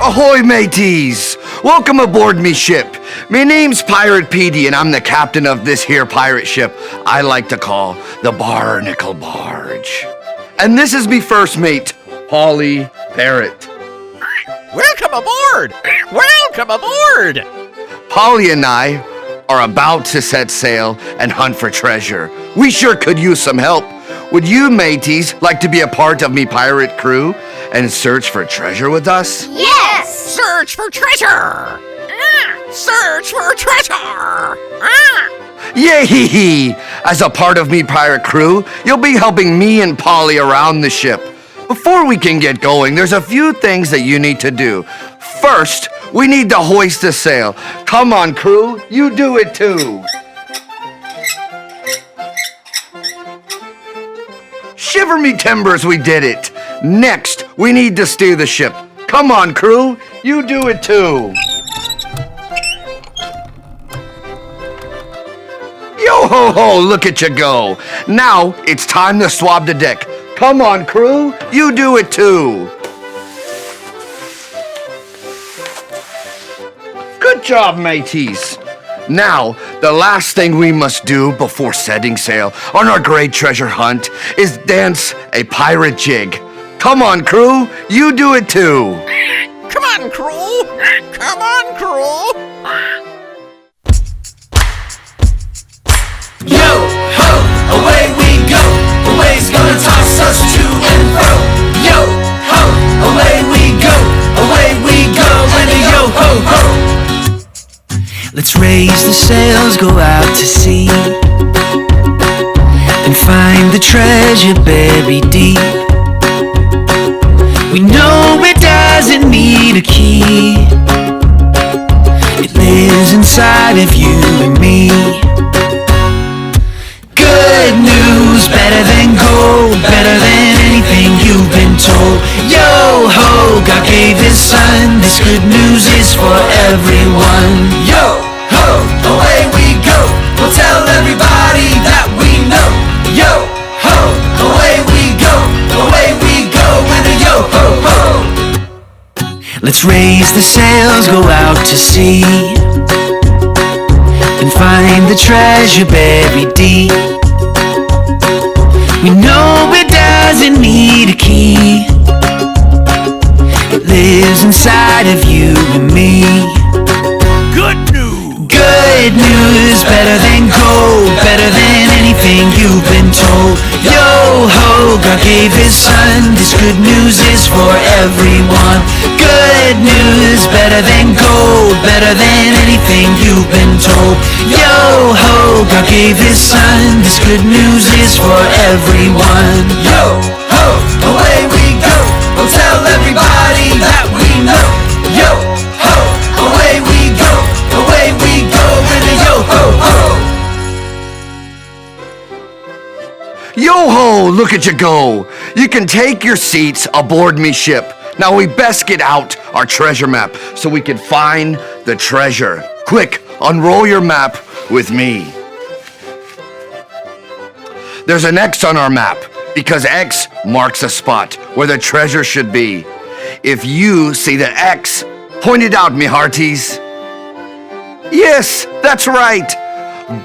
Ahoy, mateys! Welcome aboard me ship. Me name's Pirate Petey, and I'm the captain of this here pirate ship I like to call the Barnacle Barge. And this is me first mate, Polly Parrot. Welcome aboard! Welcome aboard! Polly and I are about to set sail and hunt for treasure. We sure could use some help. Would you mateys like to be a part of me pirate crew and search for treasure with us? Yes! Search for treasure! Search for treasure! Yay! As a part of me pirate crew, you'll be helping me and Polly around the ship. Before we can get going, there's a few things that you need to do. First, we need to hoist the sail. Come on, crew, you do it too. Shiver me timbers, we did it. Next, we need to steer the ship. Come on, crew, you do it too. Yo ho ho, look at you go. Now, it's time to swab the deck. Come on, crew, you do it too. Good job, mateys. Now, the last thing we must do before setting sail on our great treasure hunt is dance a pirate jig. Come on, crew, you do it too. Come on, crew! Come on, crew! Yo, ho, away we go. The wave's gonna toss us to and fro. Yo, ho, away we go. Away we go, and a yo, ho, ho. Let's raise the sails, go out to sea, and find the treasure buried deep. We know it doesn't need a key. It lives inside of you and me. Good news, better than gold, better than anything you've been told. Yo ho, God gave his son, this good news is for everyone. Yo ho, away we go, we'll tell everybody that we know. Yo ho, away we go, and a yo ho ho. Let's raise the sails, go out to sea, and find the treasure buried deep. We know it doesn't need a key. It lives inside of you and me. Good news! Good news, better than gold, better than anything you've been told. Yo ho, God gave his son, this good news is for everyone. Good news, better than gold, better than anything you've been told. Yo ho, God gave his son, this good news is for everyone. Yo ho, away we go, we'll tell everybody that we know. Yo ho, away we go, and a yo ho ho. Yo ho, look at you go. You can take your seats aboard me ship. Now we best get out our treasure map so we can find the treasure. Quick, unroll your map with me. There's an X on our map because X marks a spot where the treasure should be. If you see the X, point it out, me hearties. Yes, that's right.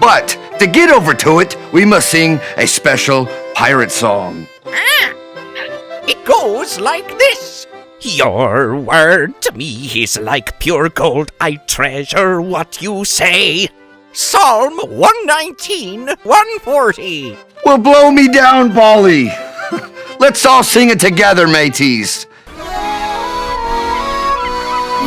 But to get over to it, we must sing a special pirate song. It goes like this. Your word to me is like pure gold. I treasure what you say. Psalm 119, 140. Well, blow me down, Polly. Let's all sing it together, mateys.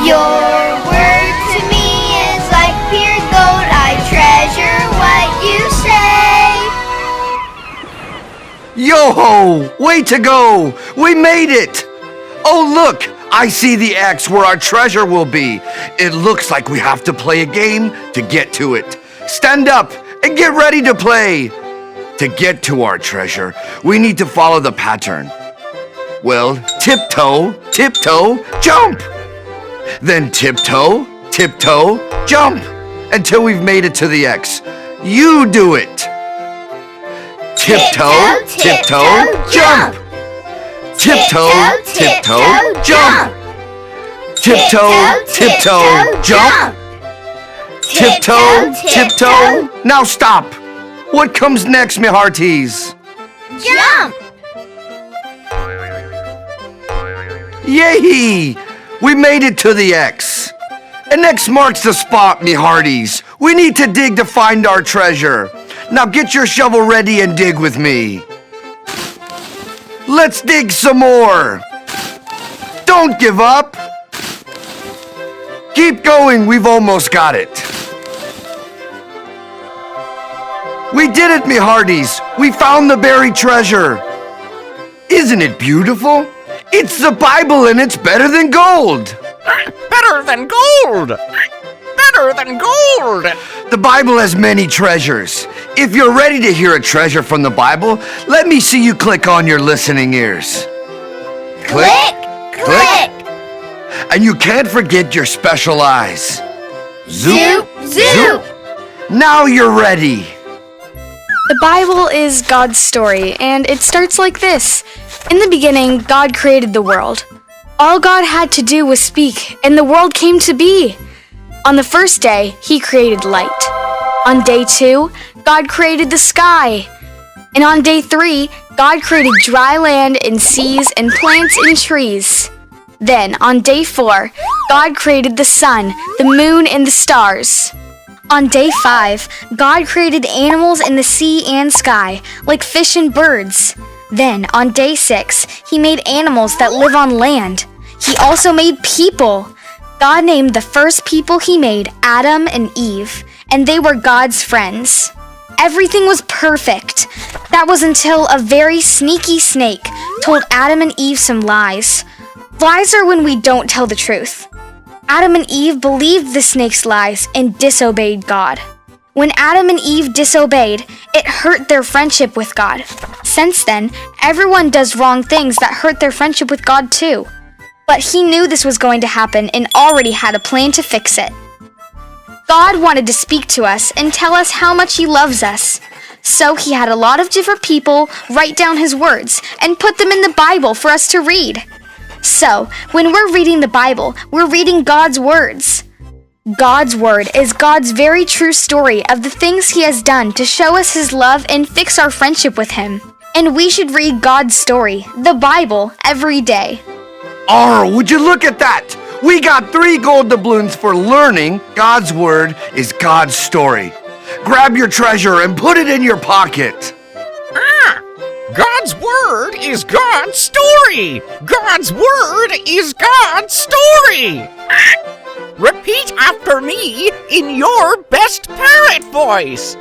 Your word to me is like pure gold. I treasure what you say. Yo-ho! Way to go! We made it! Oh, look! I see the X where our treasure will be. It looks like we have to play a game to get to it. Stand up and get ready to play. To get to our treasure, we need to follow the pattern. Well, tiptoe, tiptoe, jump! Then tiptoe, tiptoe, jump! Until we've made it to the X. You do it! Tiptoe, tiptoe, jump! Tiptoe, tiptoe, jump! Tiptoe, tiptoe, jump. Tiptoe, tiptoe. Now stop. What comes next, me hearties? Jump. Yay! We made it to the X. And X marks the spot, me hearties. We need to dig to find our treasure. Now get your shovel ready and dig with me. Let's dig some more. Don't give up. Keep going, we've almost got it. We did it, me hearties. We found the buried treasure. Isn't it beautiful? It's the Bible and it's better than gold. Better than gold! Better than gold! The Bible has many treasures. If you're ready to hear a treasure from the Bible, let me see you click on your listening ears. Click, click. And you can't forget your special eyes. Zoop, zoop. Now you're ready. The Bible is God's story, and it starts like this. In the beginning, God created the world. All God had to do was speak, and the world came to be. On the first day, He created light. On day 2, God created the sky. And on day 3, God created dry land and seas and plants and trees. Then, on day 4, God created the sun, the moon, and the stars. On day 5, God created animals in the sea and sky, like fish and birds. Then, on day 6, He made animals that live on land. He also made people. God named the first people He made Adam and Eve, and they were God's friends. Everything was perfect. That was until a very sneaky snake told Adam and Eve some lies. Lies are when we don't tell the truth. Adam and Eve believed the snake's lies and disobeyed God. When Adam and Eve disobeyed, it hurt their friendship with God. Since then, everyone does wrong things that hurt their friendship with God too. But He knew this was going to happen and already had a plan to fix it. God wanted to speak to us and tell us how much He loves us. So He had a lot of different people write down His words and put them in the Bible for us to read. So, when we're reading the Bible, we're reading God's words. God's word is God's very true story of the things He has done to show us His love and fix our friendship with Him. And we should read God's story, the Bible, every day. Would you look at that? We got 3 gold doubloons for learning God's word is God's story. Grab your treasure and put it in your pocket. God's word is God's story! God's word is God's story! Repeat after me in your best parrot voice.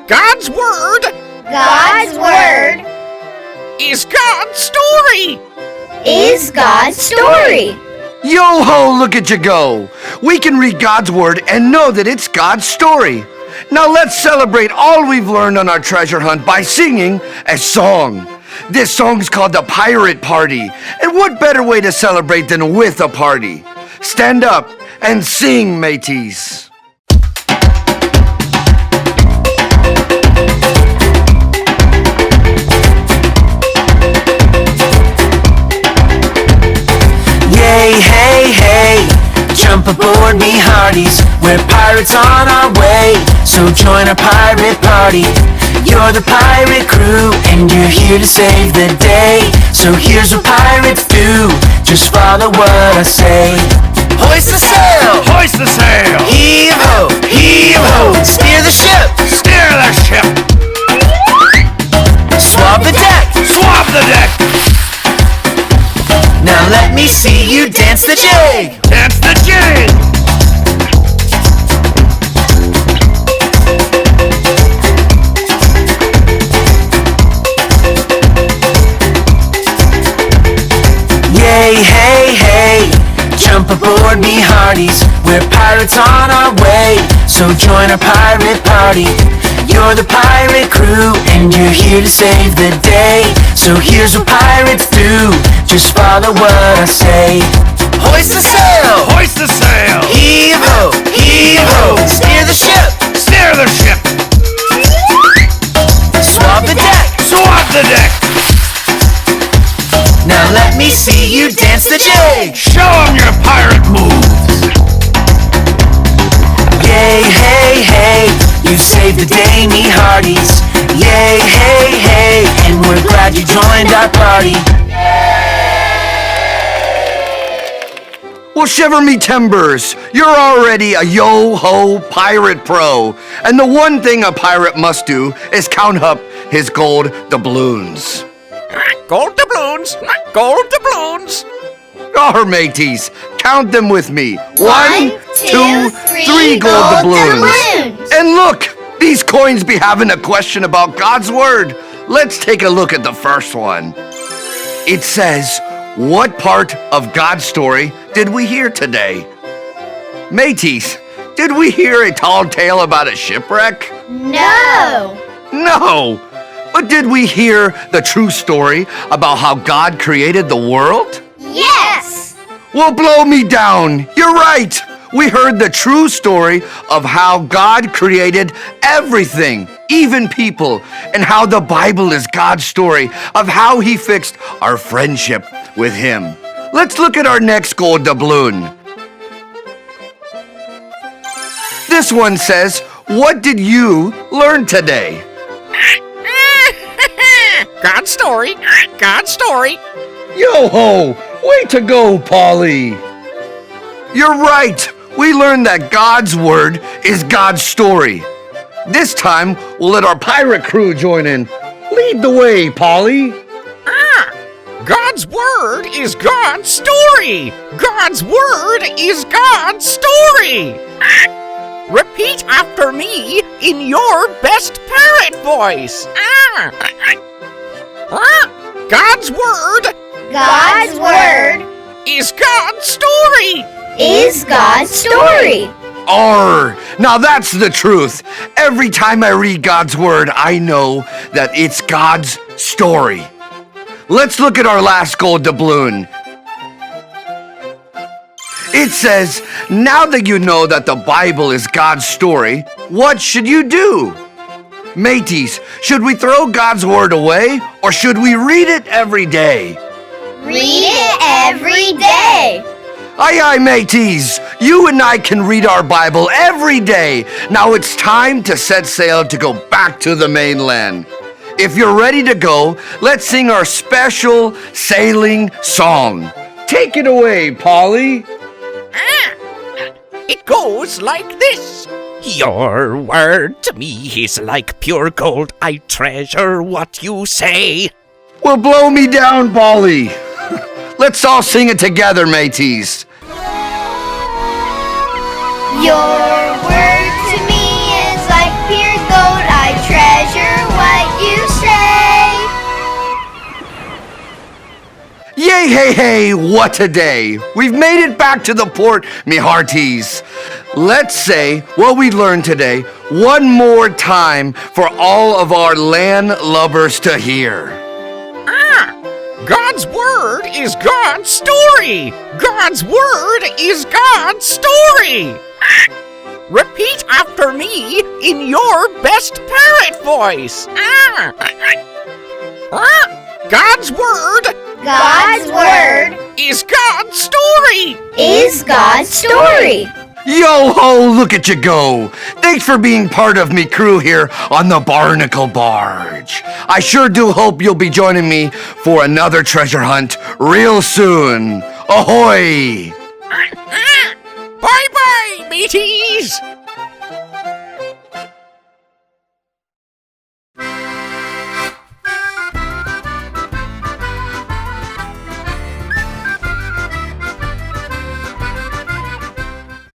God's word God's word is God's story! is God's story. Yo-ho, look at you go. We can read God's word and know that it's God's story. Now let's celebrate all we've learned on our treasure hunt by singing a song. This song's called The Pirate Party. And what better way to celebrate than with a party? Stand up and sing, mateys. Yay, hey, hey, jump aboard me hearties. We're pirates on our way, so join our pirate party. You're the pirate crew, and you're here to save the day. So here's what pirates do, just follow what I say. Hoist the sail! Hoist the sail! Heave ho! Heave ho! Steer the ship! Steer the ship! Swab the deck! Swab the deck! Now let me see you dance the jig! Dance the jig! Yay, hey, hey, jump aboard me hearties. We're pirates on our way, so join our pirate party. You're the pirate crew, and you're here to save the day. So here's what pirates do, just follow what I say. Hoist the sail! Hoist the sail! Heave ho! Heave ho! Steer the ship! Steer the ship! Swab the deck! Swab the deck! Now let me see you dance the day. Show 'em your pirate moves. Yay, hey, hey, you saved the day, me hearties. Yay, hey, hey, and we're glad you joined our party. Well, shiver me timbers, you're already a yo-ho pirate pro. And the one thing a pirate must do is count up his gold doubloons. Gold doubloons, gold doubloons. Oh, mateys, count them with me. One, two, three gold gold doubloons. doubloons. And look, these coins be having a question about God's word. Let's take a look at the first one. It says, what part of God's story did we hear today? Mateys, did we hear a tall tale about a shipwreck? No. No. But did we hear the true story about how God created the world? Yes. Well, blow me down. You're right. We heard the true story of how God created everything, even people, and how the Bible is God's story of how he fixed our friendship with him. Let's look at our next gold doubloon. This one says, what did you learn today? God's story, God's story. Yo-ho! Way to go, Polly! You're right! We learned that God's word is God's story. This time, we'll let our pirate crew join in. Lead the way, Polly! God's word is God's story. God's word is God's story. Repeat after me in your best parrot voice. God's word God's word is God's story. is God's story. Arr! Now that's the truth. Every time I read God's word, I know that it's God's story. Let's look at our last gold doubloon. It says, now that you know that the Bible is God's story, what should you do? Mateys, should we throw God's word away or should we read it every day? Read it every day. Aye, aye, mateys. You and I can read our Bible every day. Now it's time to set sail to go back to the mainland. If you're ready to go, let's sing our special sailing song. Take it away, Polly. It goes like this. Your word to me is like pure gold. I treasure what you say. Well, blow me down, Polly. Let's all sing it together, mateys. Your word to me is like pure gold. I treasure what you say. Yay, hey, hey, what a day. We've made it back to the port, me hearties. Let's say what we learned today one more time for all of our land lovers to hear. God's word is God's story. God's word is God's story. Repeat after me in your best parrot voice. God's word God's word is God's story. is God's story. Yo-ho, look at you go. Thanks for being part of me crew here on the Barnacle Barge. I sure do hope you'll be joining me for another treasure hunt real soon. Ahoy! Bye-bye, mateys.